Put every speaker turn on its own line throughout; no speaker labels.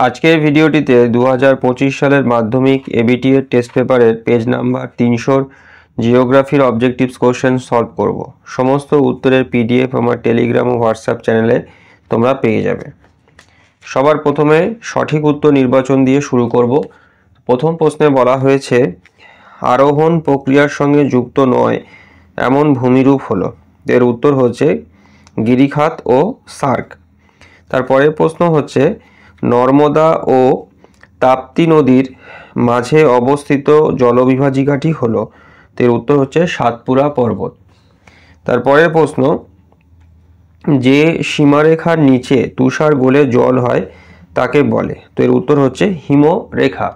আজকের ভিডিওটিতে 2025 সালের মাধ্যমিক এবিটি এর টেস্ট পেপারের পেজ নাম্বার 300 জিওগ্রাফির অবজেক্টিভস কোশ্চেন সলভ করব। সমস্ত উত্তরের পিডিএফ আমার টেলিগ্রাম ও হোয়াটসঅ্যাপ চ্যানেলে তোমরা পেয়ে যাবে। সবার প্রথমে সঠিক উত্তর নির্বাচন দিয়ে শুরু করব। প্রথম প্রশ্নে বলা হয়েছে আরোহণ প্রক্রিয়ার সঙ্গে যুক্ত নয় এমন ভূমিরূপ হলো। এর উত্তর হচ্ছে গিরিখাত ও সার্ক। তারপরের প্রশ্ন হচ্ছে নর্মদা ও তাপ্তি নদীর মাঝে অবস্থিত জলবিভাজিকাটি হলো। এর উত্তর হচ্ছে সাতপুরা পর্বত। তারপরের প্রশ্ন যে সীমারেখার নিচে তুষার গলে জল হয় তাকে বলে। তো এর উত্তর হচ্ছে হিমরেখা।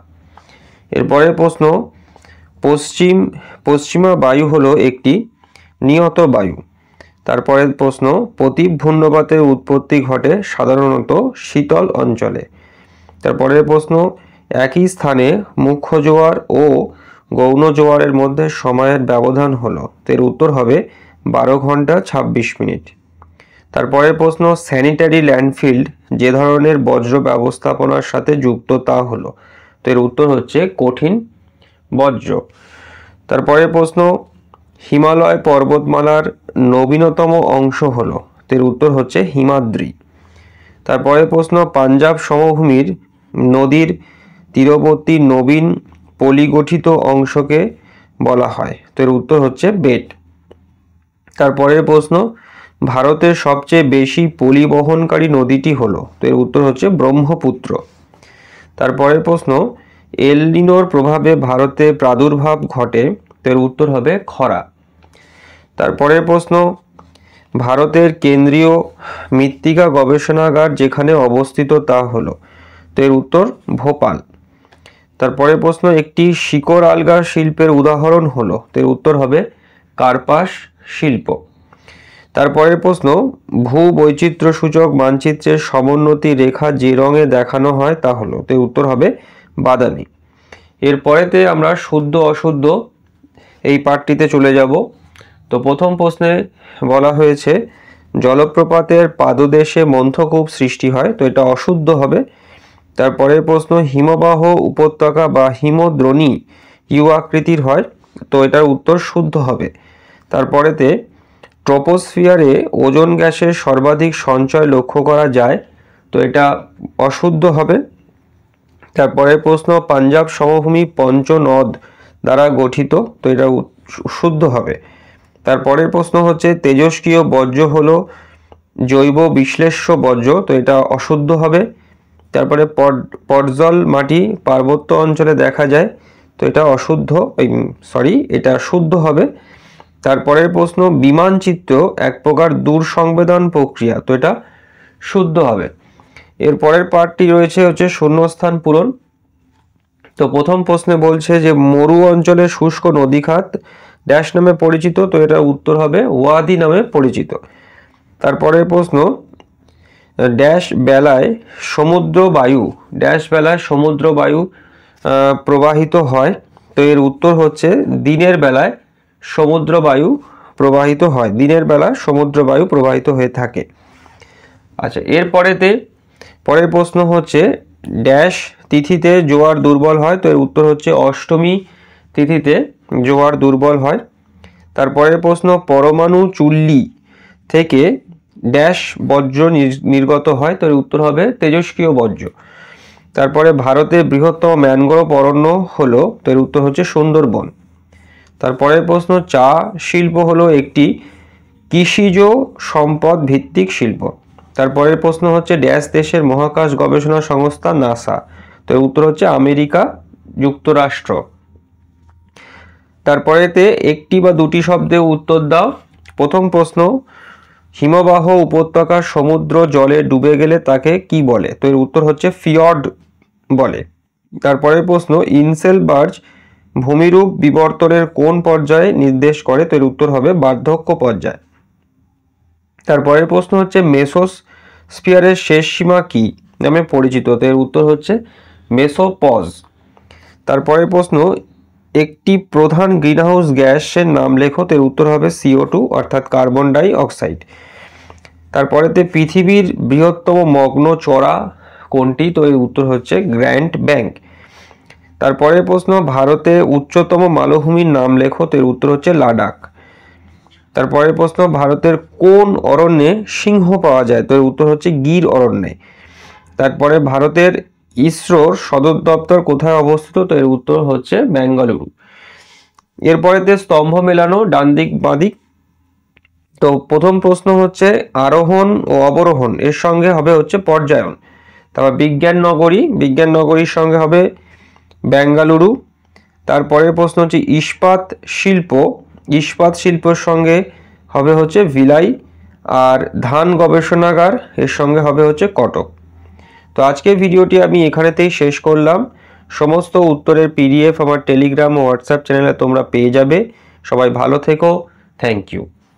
এরপরের প্রশ্ন পশ্চিমা বায়ু হলো একটি নিয়ত বায়ু। তারপরের প্রশ্ন প্রতিভূর্ণপাতের উৎপত্তি ঘটে সাধারণত শীতল অঞ্চলে। তারপরের প্রশ্ন একই স্থানে মুখ্য জোয়ার ও গৌণ জোয়ারের মধ্যে সময়ের ব্যবধান হলো। এর উত্তর হবে 12 ঘন্টা 26 মিনিট। তারপরের প্রশ্ন স্যানিটারি ল্যান্ডফিল্ড যে ধরনের বজ্র ব্যবস্থাপনার সাথে যুক্ত তা হলো। তো এর উত্তর হচ্ছে কঠিন বজ্র। তারপরের প্রশ্ন হিমালয় পর্বতমালার নবীনতম অংশ হলো। এর উত্তর হচ্ছে হিমাদ্রি। তারপরের প্রশ্ন পাঞ্জাব সমভূমির নদীর তীরবর্তী নবীন পলিগঠিত অংশকে বলা হয়। তো এর উত্তর হচ্ছে বেট। তারপরের প্রশ্ন ভারতের সবচেয়ে বেশি পলি বহনকারী নদীটি হলো। তো এর উত্তর হচ্ছে ব্রহ্মপুত্র। তারপরের প্রশ্ন এল নিনোর প্রভাবে ভারতে প্রাদুর্ভাব ঘটে। তো এর উত্তর হবে খরা। তারপরের প্রশ্ন ভারতের কেন্দ্রীয় মৃত্তিকা গবেষণাগার যেখানে অবস্থিত তা হলো। তো এর উত্তর ভোপাল। তারপরের প্রশ্ন একটি শিকড় আলগা শিল্পের উদাহরণ হলো। তো এর উত্তর হবে কার্পাস শিল্প। তারপরের প্রশ্ন ভূবৈচিত্র্য সূচক মানচিত্রের সমোন্নতি রেখা যে রঙে দেখানো হয় তা হলো। তো এর উত্তর হবে বাদামি। এরপরেতে আমরা শুদ্ধ অশুদ্ধ এই পাঠটিতে চলে যাব। তো প্রথম প্রশ্নে বলা হয়েছে জলপ্রপাতের পাদদেশে মন্থকূপ সৃষ্টি হয়। তো এটা অশুদ্ধ হবে। তারপরের প্রশ্ন হিমবাহ উপত্যকা বা হিমদ্রোণী ইউ আকৃতির হয়। তো এটার উত্তর শুদ্ধ হবে। তারপরেতে ট্রপোস্ফিয়ারে ওজোন গ্যাসের সর্বাধিক সঞ্চয় লক্ষ্য করা যায়। তো এটা অশুদ্ধ হবে। তারপরের প্রশ্ন পাঞ্জাব সমভূমি পঞ্চনদ দ্বারা গঠিত। তো এটা শুদ্ধ হবে। তারপরের প্রশ্ন হচ্ছে তেজস্ক্রিয় বর্জ্য হলো জৈব বিশ্লেষ্য বর্জ্য। তো এটা অশুদ্ধ হবে। তারপরে পর্জল মাটি পার্বত্য অঞ্চলে দেখা যায়। তো এটা এটা শুদ্ধ হবে। তারপরের প্রশ্ন বিমানচিত্র এক প্রকার দূর সংবেদন প্রক্রিয়া। তো এটা শুদ্ধ হবে। এরপরের পার্টটি রয়েছে হচ্ছে শূন্যস্থান পূরণ। তো প্রথম প্রশ্নে বলছে যে মরু অঞ্চলে শুষ্ক নদীখাত ড্যাশ নামে পরিচিত। তো এটা উত্তর হবে ওয়াদি নামে পরিচিত। তারপরের প্রশ্ন ড্যাশ বেলায় সমুদ্র বায়ু প্রবাহিত হয়। তো এর উত্তর হচ্ছে দিনের বেলায় সমুদ্র বায়ু প্রবাহিত হয়। দিনের বেলা সমুদ্র বায়ু প্রবাহিত হয়ে থাকে। আচ্ছা, পরের প্রশ্ন হচ্ছে ড্যাশ তিথিতে জোয়ার দুর্বল হয়। তো এর উত্তর হচ্ছে অষ্টমী তিথিতে জোয়ার দুর্বল হয়। তারপরের প্রশ্ন পরমাণু চুল্লি থেকে ড্যাশ বর্জ্য নির্গত হয়। তো এর উত্তর হবে তেজস্ক্রিয় বর্জ্য। তারপরে ভারতের বৃহত্তম ম্যানগ্রোভ অরণ্য হলো। তো এর উত্তর হচ্ছে সুন্দরবন। তারপরের প্রশ্ন চা শিল্প হলো একটি কৃষিজ সম্পদ ভিত্তিক শিল্প। তারপরের প্রশ্ন হচ্ছে ড্যাশ দেশের মহাকাশ গবেষণা সংস্থা নাসা। তো এর উত্তর হচ্ছে আমেরিকা যুক্তরাষ্ট্র। তারপরেতে একটি বা দুটি শব্দে উত্তর দাও। প্রথম প্রশ্ন হিমবাহ উপত্যকার সমুদ্র জলে ডুবে গেলে তাকে কি বলে। তো এর উত্তর হচ্ছে ফিয়র্ড বলে। তারপরের প্রশ্ন ইনসেলবার্গ ভূমিরূপ বিবর্তনের কোন পর্যায়ে নির্দেশ করে। তো এর উত্তর হবে বার্ধক্য পর্যায়। তারপরের প্রশ্ন হচ্ছে মেসোস্ফিয়ারের শেষ সীমা কি নামে পরিচিত। তো এর উত্তর হচ্ছে মেসোপজ। তারপরের প্রশ্ন একটি প্রধান গ্রিনহাউস গ্যাসের নাম লেখো। এর উত্তর হবে CO2 অর্থাৎ কার্বন ডাই অক্সাইড। তারপরেতে পৃথিবীর বৃহত্তম মগ্ন চড়া কোনটি? তো এর উত্তর হচ্ছে গ্র্যান্ড ব্যাংক। তারপরের প্রশ্ন, ভারতে উচ্চতম মালভূমির নাম লেখো। তো এর উত্তর হচ্ছে লাদাখ। তারপরের প্রশ্ন, ভারতের কোন অরণ্যে সিংহ পাওয়া যায়? তো এর উত্তর হচ্ছে গির অরণ্যে। তারপরে ভারতের ইসরোর সদর দপ্তর কোথায় অবস্থিত? তো এর উত্তর হচ্ছে বেঙ্গালুরু। এরপরেতে স্তম্ভ মেলানো ডান দিক বাঁ দিক। তো প্রথম প্রশ্ন হচ্ছে আরোহণ ও অবরোহণ এর সঙ্গে হবে হচ্ছে পর্যায়ন। তারপর বিজ্ঞান নগরীর সঙ্গে হবে বেঙ্গালুরু। তারপরের প্রশ্ন হচ্ছে ইস্পাত শিল্পের সঙ্গে হবে হচ্ছে ভিলাই। আর ধান গবেষণাগার এর সঙ্গে হবে হচ্ছে কটক। তো আজকের ভিডিওটি আমি এখানেতেই শেষ করলাম। সমস্ত উত্তরের পিডিএফ আমার টেলিগ্রাম ও হোয়াটসঅ্যাপ চ্যানেলে তোমরা পেয়ে যাবে। সবাই ভালো থেকো। Thank you.